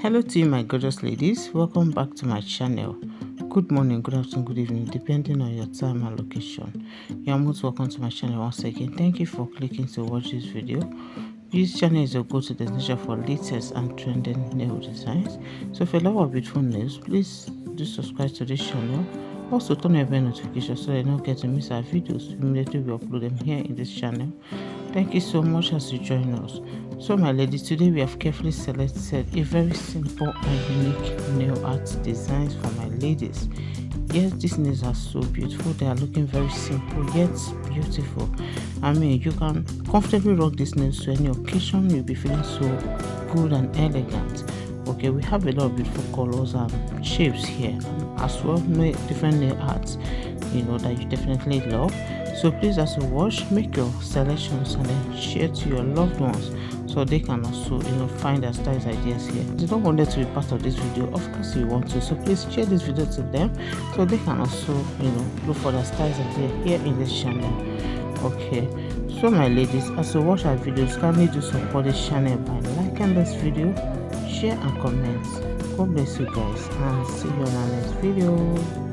Hello to you, my gorgeous ladies. Welcome back to my channel. Good morning, good afternoon, good evening, depending on your time and location. You are most welcome to my channel once again. Thank you for clicking to watch this video. This channel is a go-to destination for latest and trending nail designs. So if you love our beautiful nails, please do subscribe to this channel. Also turn on your bell notification so that you don't get to miss our videos immediately we upload them here in this channel. Thank you so much as you join us. So my ladies, today we have carefully selected a very simple and unique nail art designs for my ladies. Yes, these nails are so beautiful. They are looking very simple yet beautiful. I mean, you can comfortably rock these nails to any occasion. You'll be feeling so good and elegant. Okay, we have a lot of beautiful colors and shapes here, as well different nail arts that you definitely love. So please, as you watch, make your selections and then share to your loved ones so they can also find their styles ideas here. If you don't want them to be part of this video, of course you want to, so please share this video to them so they can also look for their styles ideas here in this channel. Okay, so my ladies, as you watch our videos, kindly do support this channel by liking this video, share and comment. God bless you guys, and see you in our next video.